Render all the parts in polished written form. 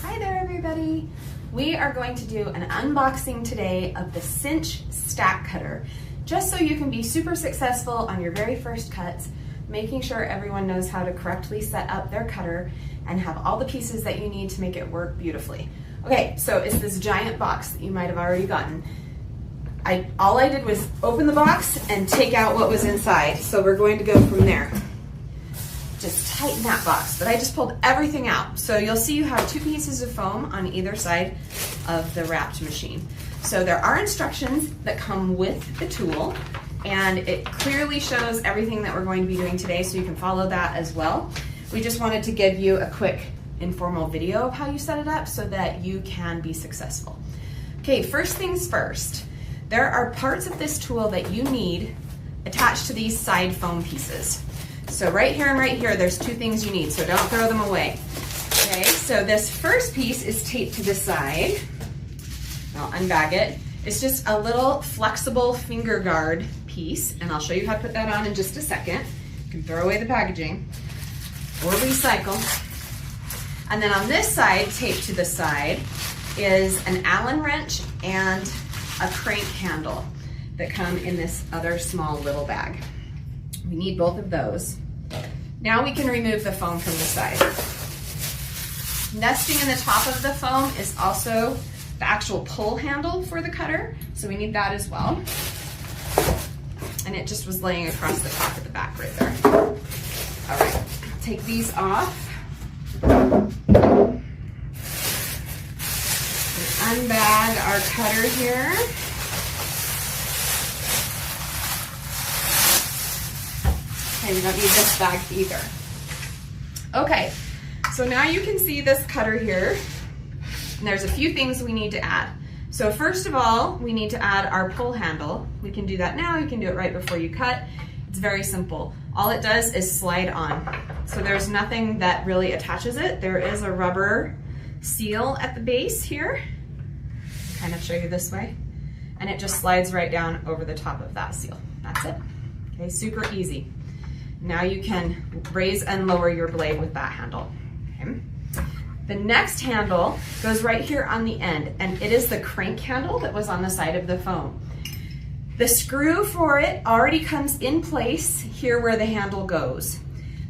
Hi there, everybody. We are going to do an unboxing today of the Cinch Stack Cutter, just so you can be super successful on your very first cuts, making sure everyone knows how to correctly set up their cutter and have all the pieces that you need to make it work beautifully. Okay, so it's this giant box that you might have already gotten. All I did was open the box and take out what was inside, so we're going to go from there. Just tighten that box, but I just pulled everything out. So you'll see you have two pieces of foam on either side of the wrapped machine. So there are instructions that come with the tool, and it clearly shows everything that we're going to be doing today, so you can follow that as well. We just wanted to give you a quick informal video of how you set it up so that you can be successful. Okay, first things first, there are parts of this tool that you need attached to these side foam pieces. So right here and right here, there's two things you need, so don't throw them away. Okay, so this first piece is taped to the side. I'll unbag it. It's just a little flexible finger guard piece, and I'll show you how to put that on in just a second. You can throw away the packaging or recycle. And then on this side, taped to the side, is an Allen wrench and a crank handle that come in this other small little bag. We need both of those. Now we can remove the foam from the side. Nesting in the top of the foam is also the actual pull handle for the cutter, so we need that as well. And it just was laying across the top of the back right there. All right, take these off. Unbag our cutter here. Okay, we don't need this bag either. Okay, so now you can see this cutter here, and there's a few things we need to add. So first of all, we need to add our pull handle. We can do that now, you can do it right before you cut. It's very simple. All it does is slide on. So there's nothing that really attaches it. There is a rubber seal at the base here. I'll kind of show you this way. And it just slides right down over the top of that seal. That's it. Okay, super easy. Now you can raise and lower your blade with that handle. Okay. The next handle goes right here on the end, and it is the crank handle that was on the side of the foam. The screw for it already comes in place here where the handle goes.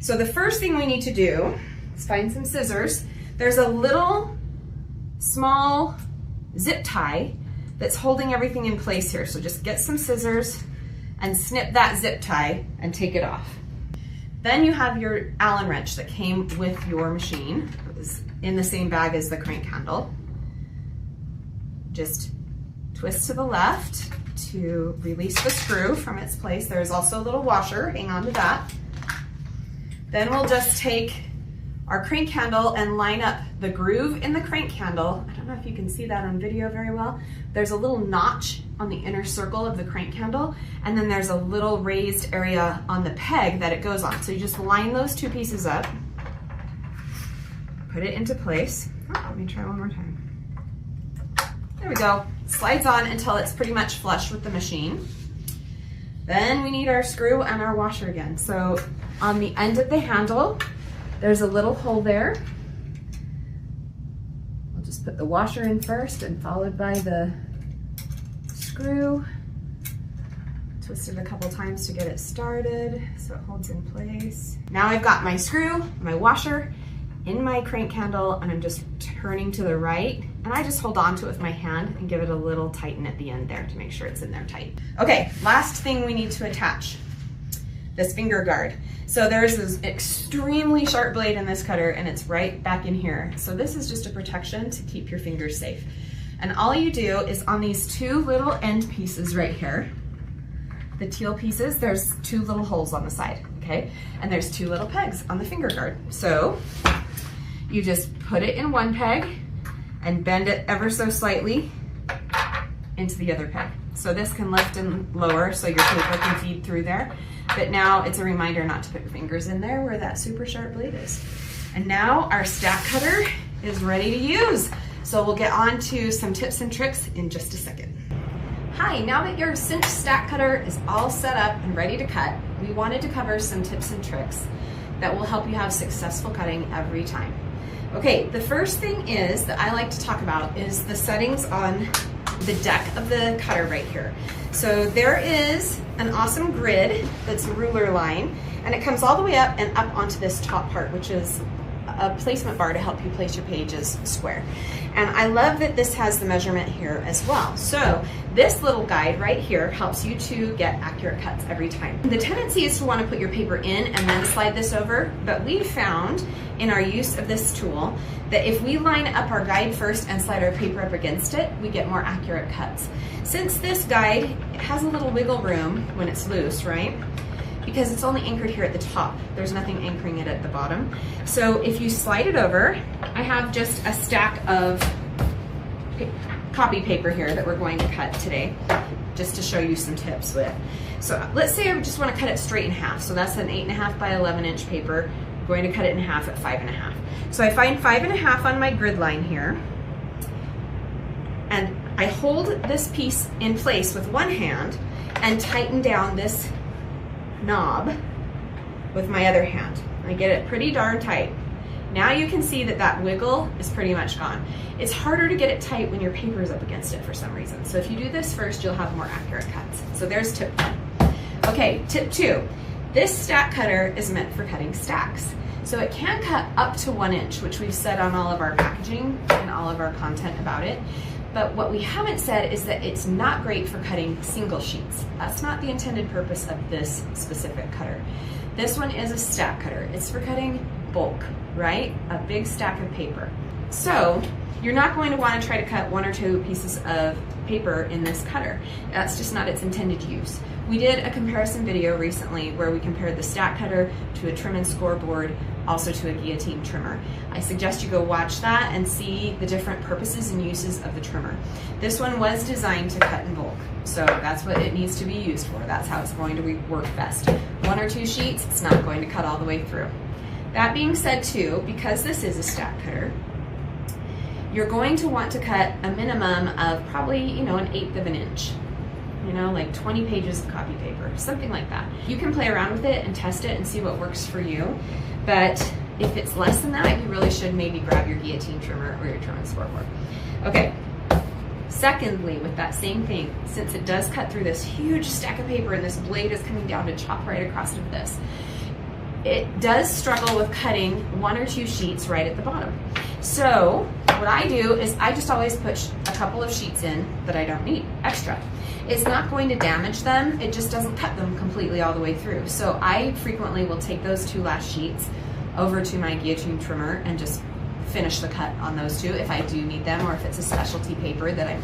So the first thing we need to do is find some scissors. There's a little small zip tie that's holding everything in place here. So just get some scissors and snip that zip tie and take it off. Then you have your Allen wrench that came with your machine. It was in the same bag as the crank handle. Just twist to the left to release the screw from its place. There's also a little washer, hang on to that. Then we'll just take our crank handle and line up the groove in the crank handle. I don't know if you can see that on video very well. There's a little notch on the inner circle of the crank handle, and then there's a little raised area on the peg that it goes on. So you just line those two pieces up, put it into place. Oh, let me try one more time. There we go. Slides on until it's pretty much flush with the machine. Then we need our screw and our washer again. So on the end of the handle, there's a little hole there. We'll just put the washer in first and followed by the screw. Twist it a couple times to get it started so it holds in place. Now I've got my screw, my washer in my crank handle, and I'm just turning to the right, and I just hold on to it with my hand and give it a little tighten at the end there to make sure it's in there tight. Okay, last thing we need to attach, this finger guard. So there's this extremely sharp blade in this cutter, and it's right back in here. So this is just a protection to keep your fingers safe. And all you do is on these two little end pieces right here, the teal pieces, there's two little holes on the side, okay? And there's two little pegs on the finger guard. So you just put it in one peg and bend it ever so slightly into the other peg. So this can lift and lower so your paper can feed through there. But now it's a reminder not to put your fingers in there where that super sharp blade is. And now our stack cutter is ready to use. So we'll get on to some tips and tricks in just a second. Hi, now that your Cinch Stack Cutter is all set up and ready to cut, we wanted to cover some tips and tricks that will help you have successful cutting every time. Okay, the first thing is that I like to talk about is the settings on the deck of the cutter right here. So there is an awesome grid that's a ruler line, and it comes all the way up and up onto this top part, which is a placement bar to help you place your pages square. And I love that this has the measurement here as well. So this little guide right here helps you to get accurate cuts every time. The tendency is to want to put your paper in and then slide this over, but we found in our use of this tool that if we line up our guide first and slide our paper up against it, we get more accurate cuts. Since this guide has a little wiggle room when it's loose, right? Because it's only anchored here at the top. There's nothing anchoring it at the bottom. So if you slide it over, I have just a stack of copy paper here that we're going to cut today, just to show you some tips with. So let's say I just want to cut it straight in half. So that's an 8.5 by 11 inch paper. I'm going to cut it in half at 5.5. So I find 5.5 on my grid line here, and I hold this piece in place with one hand and tighten down this knob with my other hand. I get it pretty darn tight. Now you can see that that wiggle is pretty much gone. It's harder to get it tight when your paper is up against it for some reason. So if you do this first, you'll have more accurate cuts. So there's tip 1. Okay, tip 2. This stack cutter is meant for cutting stacks. So it can cut up to 1 inch, which we've said on all of our packaging and all of our content about it. But what we haven't said is that it's not great for cutting single sheets. That's not the intended purpose of this specific cutter. This one is a stack cutter. It's for cutting bulk, right? A big stack of paper. So you're not going to want to try to cut 1 or 2 pieces of paper in this cutter. That's just not its intended use. We did a comparison video recently where we compared the stack cutter to a trim and scoreboard, also to a guillotine trimmer. I suggest you go watch that and see the different purposes and uses of the trimmer. This one was designed to cut in bulk, so that's what it needs to be used for. That's how it's going to work best. 1 or 2 sheets, it's not going to cut all the way through. That being said too, because this is a stack cutter, you're going to want to cut a minimum of probably, an 1/8 of an inch. Like 20 pages of copy paper, something like that. You can play around with it and test it and see what works for you. But if it's less than that, you really should maybe grab your guillotine trimmer or your trim and scoreboard. Okay. Secondly, with that same thing, since it does cut through this huge stack of paper and this blade is coming down to chop right across of this, it does struggle with cutting 1 or 2 sheets right at the bottom. So what I do is I just always put a couple of sheets in that I don't need extra. It's not going to damage them, it just doesn't cut them completely all the way through. So I frequently will take those 2 last sheets over to my guillotine trimmer and just finish the cut on those 2 if I do need them, or if it's a specialty paper that I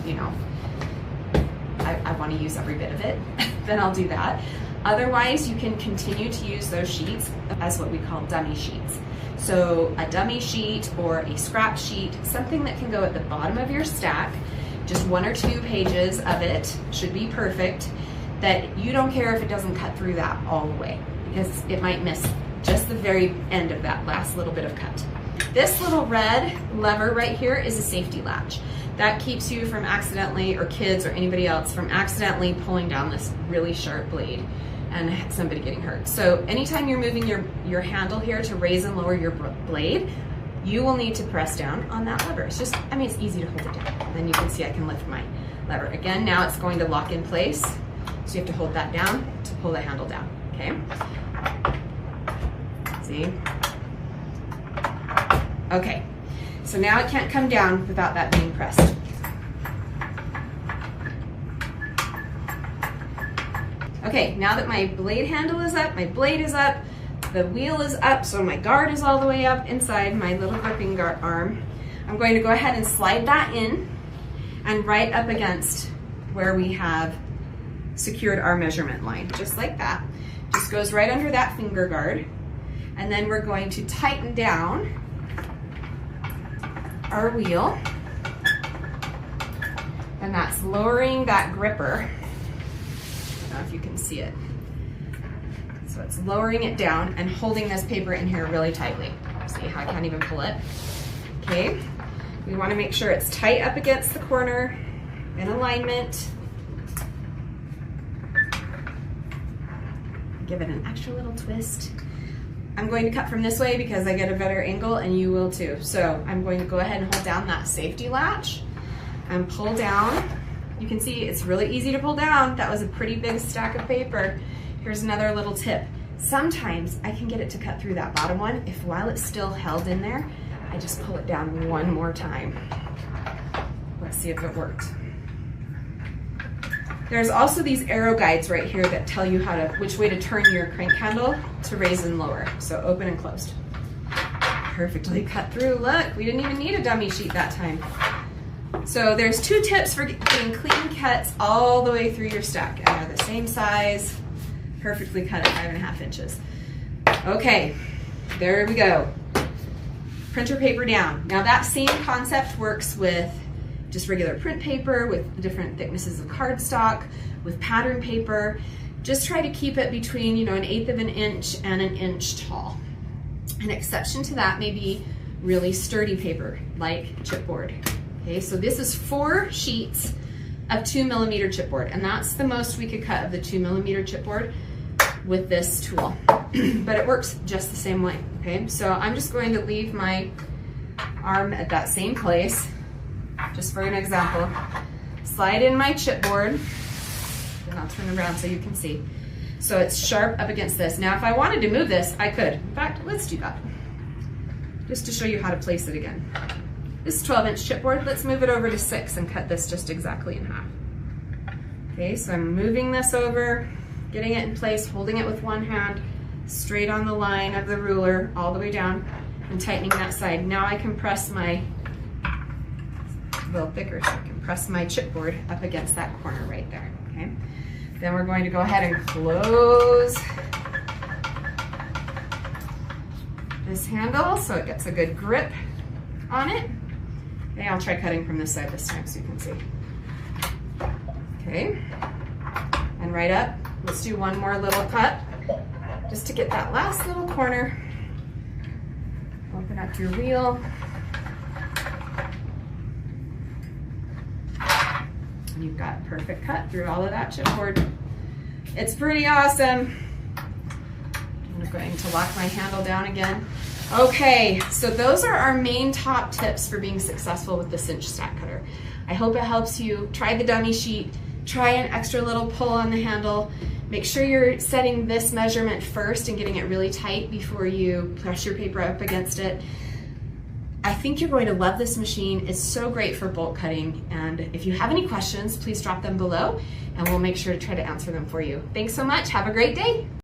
want to use every bit of it, then I'll do that. Otherwise, you can continue to use those sheets as what we call dummy sheets. So a dummy sheet or a scrap sheet, something that can go at the bottom of your stack, just 1 or 2 pages of it should be perfect, that you don't care if it doesn't cut through that all the way, because it might miss just the very end of that last little bit of cut. This little red lever right here is a safety latch. That keeps you from accidentally, or kids or anybody else, from accidentally pulling down this really sharp blade and somebody getting hurt. So anytime you're moving your handle here to raise and lower your blade, you will need to press down on that lever. It's just, it's easy to hold it down. And then you can see I can lift my lever. Again, now it's going to lock in place. So you have to hold that down to pull the handle down, okay? See? Okay, so now it can't come down without that being pressed. Okay, now that my blade handle is up, my blade is up, the wheel is up, so my guard is all the way up inside my little gripping arm. I'm going to go ahead and slide that in and right up against where we have secured our measurement line, just like that. Just goes right under that finger guard. And then we're going to tighten down our wheel. And that's lowering that gripper. I don't know if you can see it. So it's lowering it down and holding this paper in here really tightly. See how I can't even pull it? Okay, we want to make sure it's tight up against the corner, in alignment. Give it an extra little twist. I'm going to cut from this way because I get a better angle and you will too. So I'm going to go ahead and hold down that safety latch and pull down. You can see it's really easy to pull down. That was a pretty big stack of paper. Here's another little tip. Sometimes I can get it to cut through that bottom one if while it's still held in there, I just pull it down one more time. Let's see if it worked. There's also these arrow guides right here that tell you which way to turn your crank handle to raise and lower. So open and closed. Perfectly cut through. Look, we didn't even need a dummy sheet that time. So there's 2 tips for getting clean cuts all the way through your stack. And they're the same size, perfectly cut at 5.5 inches. Okay, there we go. Printer paper down. Now that same concept works with just regular print paper, with different thicknesses of cardstock, with pattern paper. Just try to keep it between, you know, 1/8 of an inch and 1 inch tall. An exception to that may be really sturdy paper, like chipboard. Okay, so this is 4 sheets of 2mm chipboard, and that's the most we could cut of the 2mm chipboard with this tool. But it works just the same way, okay? So I'm just going to leave my arm at that same place, just for an example. Slide in my chipboard, and I'll turn around so you can see. So it's sharp up against this. Now if I wanted to move this, I could. In fact, let's do that, just to show you how to place it again. This is 12-inch chipboard. Let's move it over to 6 and cut this just exactly in half. Okay, so I'm moving this over, getting it in place, holding it with one hand, straight on the line of the ruler, all the way down, and tightening that side. Now I can press my, a little thicker, so I can press my chipboard up against that corner right there, okay? Then we're going to go ahead and close this handle so it gets a good grip on it. Okay, I'll try cutting from this side this time so you can see. Okay, and right up, let's do one more little cut just to get that last little corner. Open up your wheel. And you've got a perfect cut through all of that chipboard. It's pretty awesome. I'm going to lock my handle down again. Okay, so those are our main top tips for being successful with the Cinch Stack Cutter. I hope it helps you. Try the dummy sheet, try an extra little pull on the handle. Make sure you're setting this measurement first and getting it really tight before you press your paper up against it. I think you're going to love this machine. It's so great for bolt cutting, and if you have any questions, please drop them below and we'll make sure to try to answer them for you. Thanks so much. Have a great day.